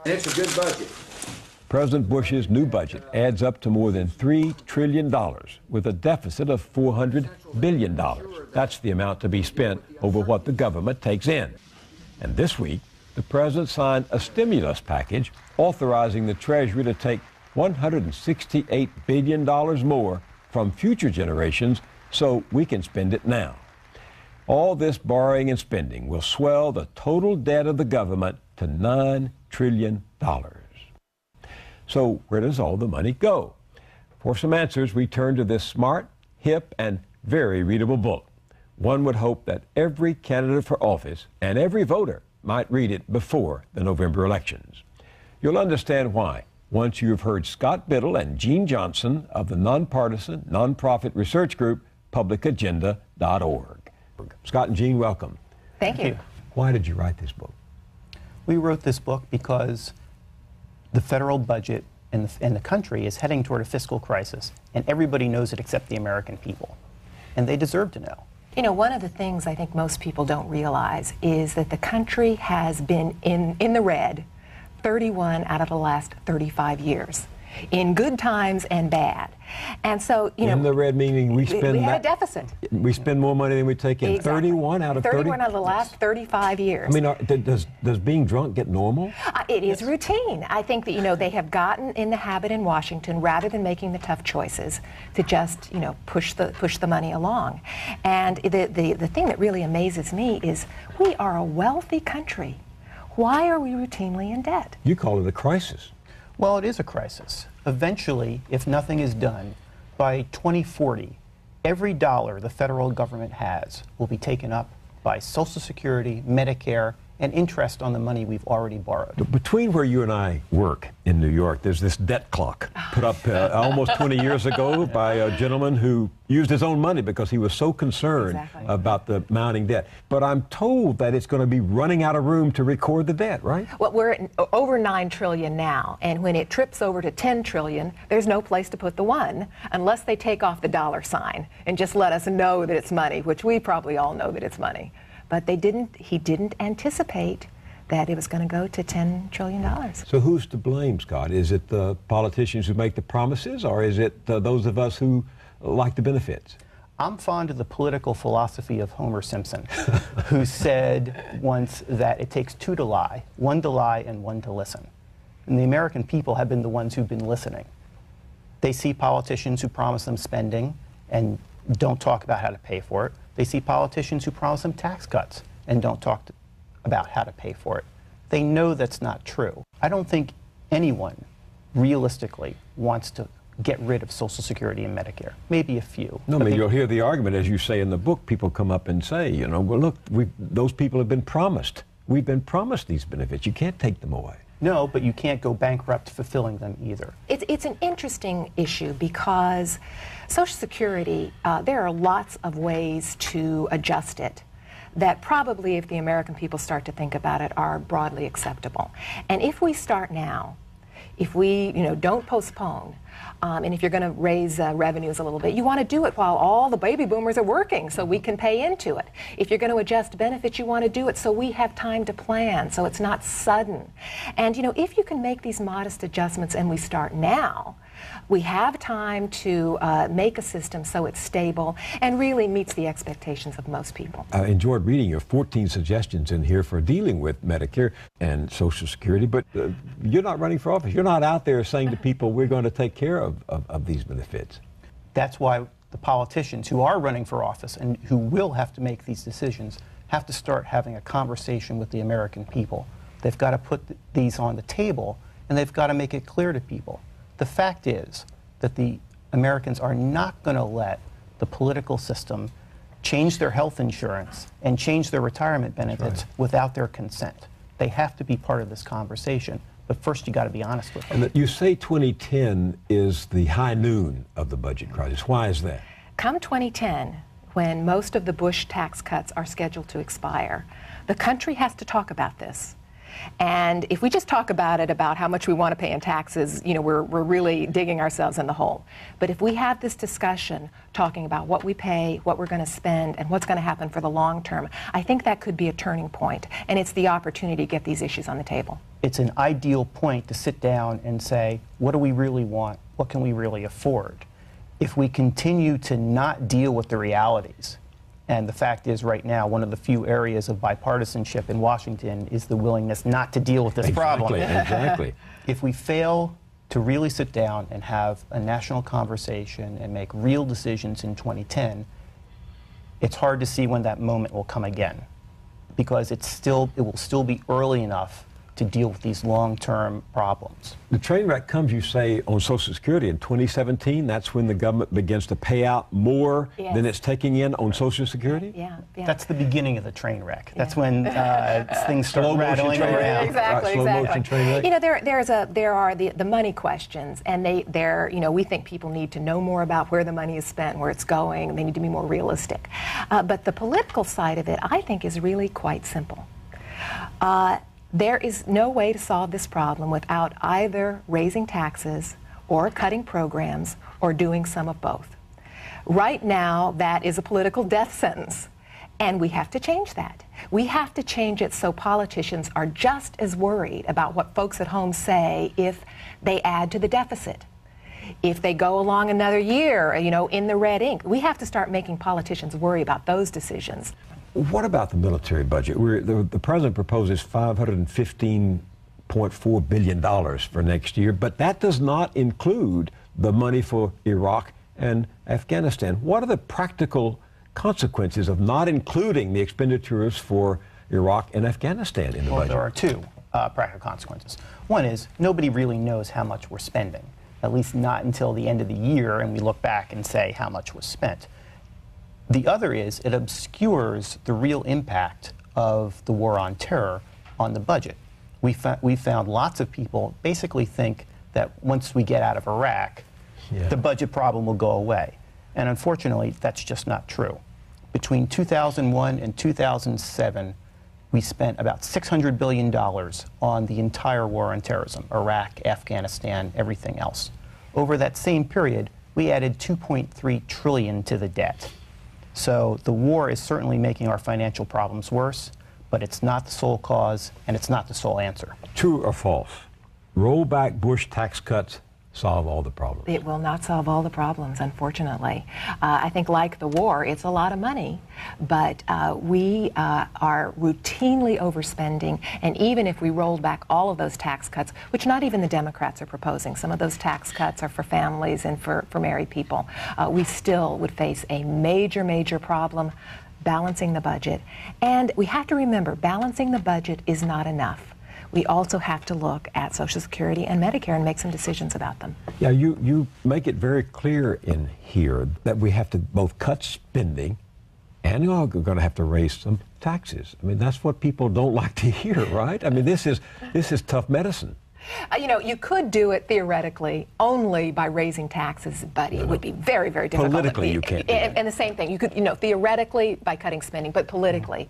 And it's a good budget. President Bush's new budget adds up to more than $3 trillion with a deficit of $400 billion. That's the amount to be spent over what the government takes in. And this week, the president signed a stimulus package authorizing the Treasury to take $168 billion more from future generations so we can spend it now. All this borrowing and spending will swell the total debt of the government to $9 trillion. So where does all the money go? For some answers, we turn to this smart, hip, and very readable book. One would hope that every candidate for office and every voter might read it before the November elections. You'll understand why once you've heard Scott Bittle and Jean Johnson of the nonpartisan, nonprofit research group publicagenda.org. Scott and Jean, welcome. Thank you. Why did you write this book? We wrote this book because the federal budget in the country is heading toward a fiscal crisis, and everybody knows it except the American people, and they deserve to know. You know, one of the things I think most people don't realize is that the country has been in the red 31 out of the last 35 years, in good times and bad. And so, you know, in the red meaning we had a deficit. We spend more money than we take in. Exactly. 31 out of 30? 31 out of the last 35 years. I mean, does being drunk get normal? It is routine. I think that, you know, they have gotten in the habit in Washington, rather than making the tough choices, to just, you know, push the money along. And the thing that really amazes me is we are a wealthy country. Why are we routinely in debt? You call it a crisis. Well, it is a crisis. Eventually, if nothing is done, by 2040, every dollar the federal government has will be taken up by Social Security, Medicare, and interest on the money we've already borrowed. Between where you and I work in New York, there's this debt clock put up almost 20 years ago by a gentleman who used his own money because he was so concerned about the mounting debt. But I'm told that it's going to be running out of room to record the debt, right? Well, we're at over $9 trillion now, and when it trips over to $10 trillion, there's no place to put the one unless they take off the dollar sign and just let us know that it's money, which we probably all know that it's money. But he didn't anticipate that it was going to go to $10 trillion. So who's to blame, Scott? Is it the politicians who make the promises, or is it those of us who like the benefits? I'm fond of the political philosophy of Homer Simpson, who said once that it takes two to lie, one to lie and one to listen. And the American people have been the ones who've been listening. They see politicians who promise them spending and don't talk about how to pay for it. They see politicians who promise them tax cuts and don't talk about how to pay for it. They know that's not true. I don't think anyone realistically wants to get rid of Social Security and Medicare. Maybe a few. No, I mean, you'll hear the argument, as you say in the book, people come up and say, you know, well, look, those people have been promised. We've been promised these benefits. You can't take them away. No, but you can't go bankrupt fulfilling them either. It's an interesting issue because Social Security, there are lots of ways to adjust it that probably, if the American people start to think about it, are broadly acceptable. And if we start now, if we, you know, don't postpone, and if you're going to raise revenues a little bit, you want to do it while all the baby boomers are working so we can pay into it. If you're going to adjust benefits, you want to do it so we have time to plan, so it's not sudden. And, you know, if you can make these modest adjustments and we start now, we have time to make a system so it's stable and really meets the expectations of most people. I enjoyed reading your 14 suggestions in here for dealing with Medicare and Social Security, but you're not running for office. You're not out there saying to people, we're going to take care of these benefits. That's why the politicians who are running for office and who will have to make these decisions have to start having a conversation with the American people. They've got to put these on the table, and they've got to make it clear to people. The fact is that the Americans are not going to let the political system change their health insurance and change their retirement benefits without their consent. They have to be part of this conversation. But first, you got to be honest with them. And you say 2010 is the high noon of the budget crisis. Why is that? Come 2010, when most of the Bush tax cuts are scheduled to expire, the country has to talk about this. And if we just talk about it, about how much we want to pay in taxes, you know, we're really digging ourselves in the hole. But if we have this discussion talking about what we pay, what we're going to spend, and what's going to happen for the long term, I think that could be a turning point. And it's the opportunity to get these issues on the table. It's an ideal point to sit down and say, what do we really want? What can we really afford? If we continue to not deal with the realities, and the fact is right now one of the few areas of bipartisanship in Washington is the willingness not to deal with this problem. Exactly. If we fail to really sit down and have a national conversation and make real decisions in 2010, it's hard to see when that moment will come again, because it will still be early enough to deal with these long-term problems. The train wreck comes, you say, on Social Security in 2017. That's when the government begins to pay out more than it's taking in on Social Security? Yeah. That's the beginning of the train wreck. That's when things start rattling around. Exactly. You know, there are the money questions, and you know, we think people need to know more about where the money is spent, where it's going. They need to be more realistic. But the political side of it, I think, is really quite simple. There is no way to solve this problem without either raising taxes or cutting programs or doing some of both. Right now, that is a political death sentence, and we have to change that. We have to change it so politicians are just as worried about what folks at home say if they add to the deficit, if they go along another year, you know, in the red ink. We have to start making politicians worry about those decisions. What about the military budget? The president proposes $515.4 billion for next year, but that does not include the money for Iraq and Afghanistan. What are the practical consequences of not including the expenditures for Iraq and Afghanistan in the budget? There are two practical consequences. One is nobody really knows how much we're spending, at least not until the end of the year, and we look back and say how much was spent. The other is it obscures the real impact of the war on terror on the budget. We found lots of people basically think that once we get out of Iraq, the budget problem will go away. And unfortunately, that's just not true. Between 2001 and 2007, we spent about $600 billion on the entire war on terrorism, Iraq, Afghanistan, everything else. Over that same period, we added $2.3 trillion to the debt. So the war is certainly making our financial problems worse, but it's not the sole cause, and it's not the sole answer. True or false? Roll back Bush tax cuts solve all the problems? It will not solve all the problems, unfortunately. I think, like the war, it's a lot of money, but we are routinely overspending, and even if we rolled back all of those tax cuts, which not even the Democrats are proposing, some of those tax cuts are for families and for married people, we still would face a major, major problem balancing the budget. And we have to remember, balancing the budget is not enough. We also have to look at Social Security and Medicare and make some decisions about them. Yeah, you make it very clear in here that we have to both cut spending and we're going to have to raise some taxes. I mean, that's what people don't like to hear, right? I mean, this is tough medicine. You know, you could do it theoretically only by raising taxes, but it would be very, very difficult. Politically, you can't do that. And the same thing, you could, you know, theoretically by cutting spending, but politically,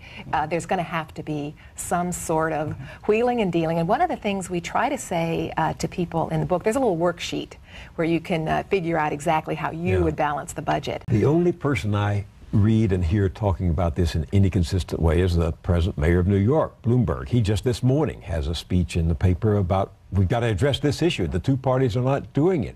there's going to have to be some sort of wheeling and dealing. And one of the things we try to say to people in the book, there's a little worksheet where you can figure out exactly how you would balance the budget. The only person I read and hear talking about this in any consistent way is the present mayor of New York, Bloomberg. He just this morning has a speech in the paper about we've got to address this issue. The two parties are not doing it.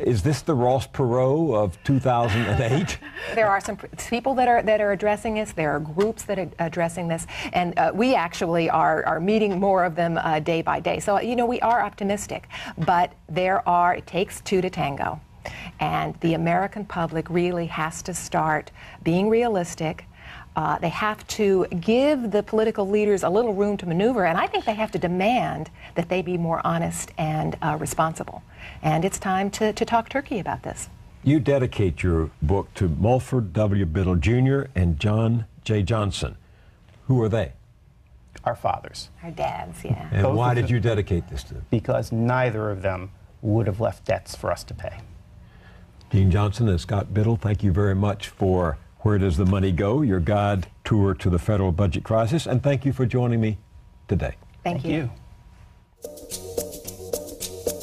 Is this the Ross Perot of 2008? There are some people that are addressing this. There are groups that are addressing this, and we actually are meeting more of them day by day. So, you know, we are optimistic, but it takes two to tango. And the American public really has to start being realistic. They have to give the political leaders a little room to maneuver, and I think they have to demand that they be more honest and responsible. And it's time to talk turkey about this. You dedicate your book to Mulford W. Bittle Jr. and John J. Johnson. Who are they? Our fathers. Our dads, yeah. And why did you dedicate this to them? Because neither of them would have left debts for us to pay. Jean Johnson and Scott Bittle, thank you very much for Where Does the Money Go?, your guide tour to the federal budget crisis, and thank you for joining me today. Thank you.